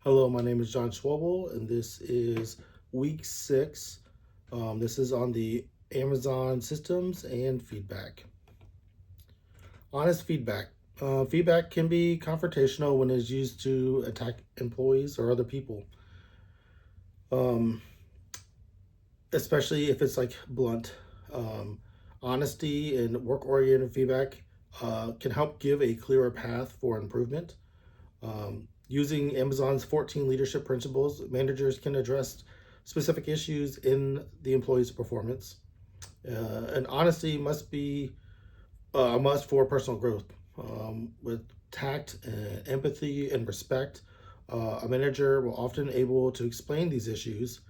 Hello, my name is John Schwabel, and this is week 6. This is on the Amazon systems and feedback. Honest feedback. Feedback can be confrontational when it's used to attack employees or other people, um, especially if it's like blunt. Um, Honesty and work oriented feedback can help give a clearer path for improvement. Using Amazon's 14 leadership principles, managers can address specific issues in the employee's performance. And honesty must be a must for personal growth. With tact, empathy, and respect, a manager will often able to explain these issues.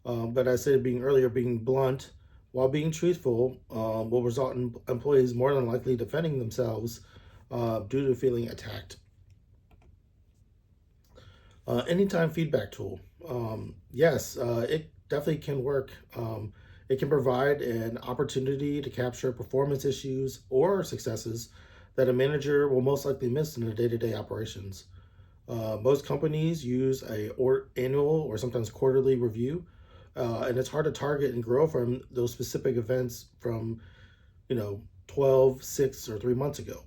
But as I said being earlier, being blunt while being truthful will result in employees more than likely defending themselves due to feeling attacked. Anytime feedback tool. Yes, it definitely can work. It can provide an opportunity to capture performance issues or successes that a manager will most likely miss in their day-to-day operations. Most companies use annual or sometimes quarterly review, and it's hard to target and grow from those specific events from 12, 6, or 3 months ago.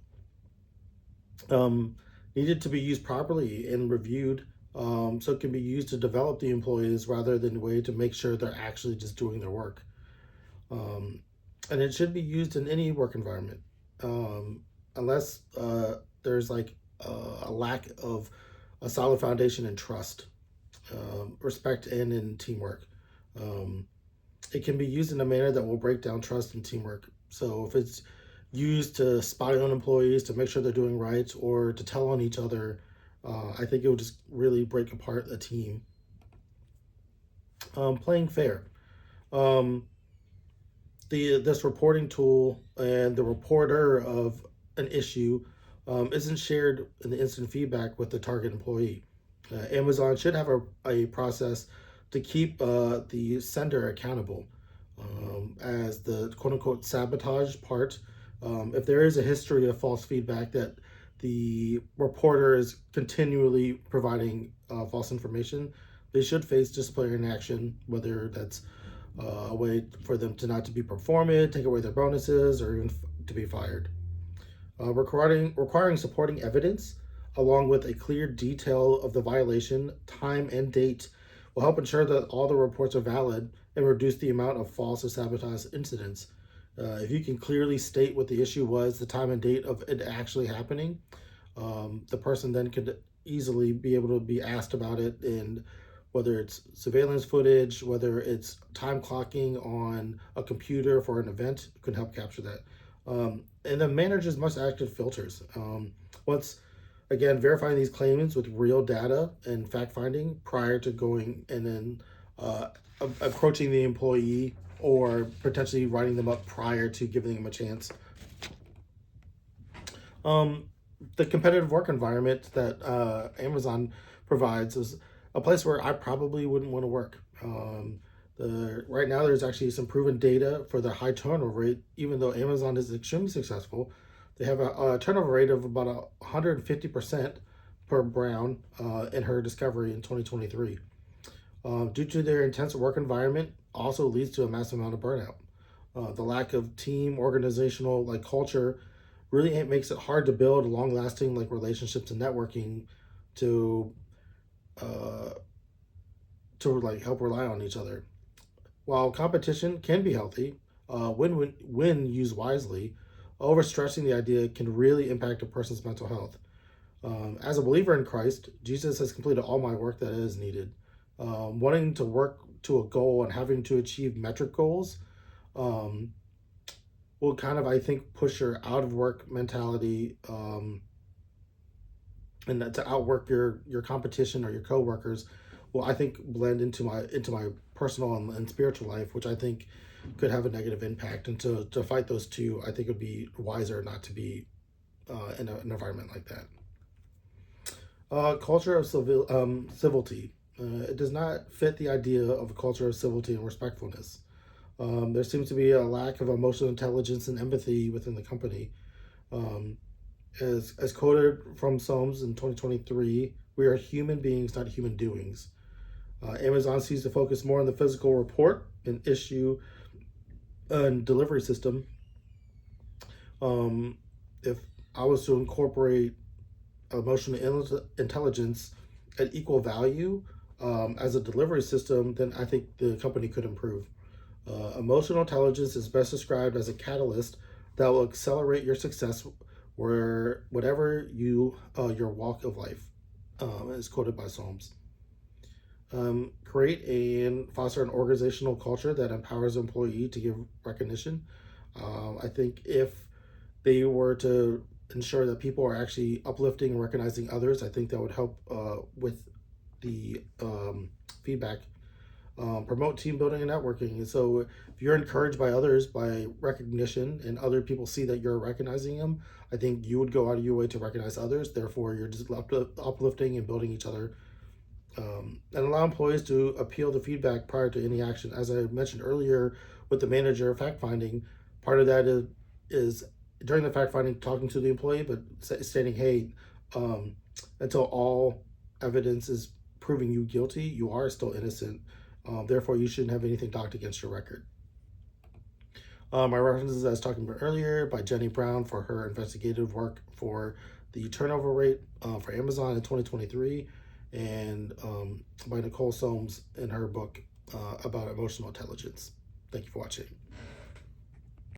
um, Needed to be used properly and reviewed, so it can be used to develop the employees rather than a way to make sure they're actually just doing their work. Um, and it should be used in any work environment, um, unless there's like a lack of a solid foundation in trust, respect, and in teamwork. Um, it can be used in a manner that will break down trust and teamwork. So if it's used to spy on employees to make sure they're doing right or to tell on each other, I think it will just really break apart a team. Playing fair. Um, the This reporting tool and the reporter of an issue isn't shared in the instant feedback with the target employee. Amazon should have a process to keep the sender accountable as the quote unquote sabotage part. If there is a history of false feedback that the reporter is continually providing false information, they should face disciplinary action, whether that's a way for them to not to be performed, take away their bonuses, or even to be fired. Requiring supporting evidence along with a clear detail of the violation, time, and date will help ensure that all the reports are valid and reduce the amount of false or sabotage incidents. If you can clearly state what the issue was, the time and date of it actually happening, the person then could easily be able to be asked about it, and whether it's surveillance footage, whether it's time clocking on a computer for an event, could help capture that. And the managers must act with filters. Once again, verifying these claims with real data and fact finding prior to going and then uh, approaching the employee or potentially writing them up prior to giving them a chance. Um, the competitive work environment that Amazon provides is a place where I probably wouldn't want to work. Right now, there's actually some proven data for the high turnover rate. Even though Amazon is extremely successful, they have a turnover rate of about 150% per Brown in her discovery in 2023. Due to their intense work environment, also leads to a massive amount of burnout. The lack of team organizational like culture really makes it hard to build long lasting like relationships and networking to uh, like help rely on each other. While competition can be healthy, when used wisely, overstressing the idea can really impact a person's mental health. As a believer in Christ, Jesus has completed all my work that is needed. Wanting to work to a goal and having to achieve metric goals um, will kind of, I think, push your out of work mentality, and to outwork your competition or your coworkers will, I think, blend into my personal and spiritual life, which I think could have a negative impact. And to fight those two, I think it would be wiser not to be in an environment like that. Culture of civility. It does not fit the idea of a culture of civility and respectfulness. There seems to be a lack of emotional intelligence and empathy within the company. Um, As quoted from Psalms in 2023, we are human beings, not human doings. Amazon sees to focus more on the physical report and issue and delivery system. If I was to incorporate emotional intelligence at equal value as a delivery system, then I think the company could improve. Emotional intelligence is best described as a catalyst that will accelerate your success where whatever your walk of life, is quoted by Psalms. Create and foster an organizational culture that empowers employee to give recognition. I think if they were to ensure that people are actually uplifting and recognizing others, I think that would help with the feedback. Promote team building and networking. And so, if you're encouraged by others by recognition and other people see that you're recognizing them, I think you would go out of your way to recognize others. Therefore, you're just uplifting and building each other. And allow employees to appeal the feedback prior to any action. As I mentioned earlier with the manager fact finding, part of that is during the fact finding talking to the employee, but stating, hey, until all evidence is proving you guilty, you are still innocent. Therefore, you shouldn't have anything docked against your record. My references I was talking about earlier by Jenny Brown for her investigative work for the turnover rate for Amazon in 2023, and by Nicole Soames in her book about emotional intelligence. Thank you for watching.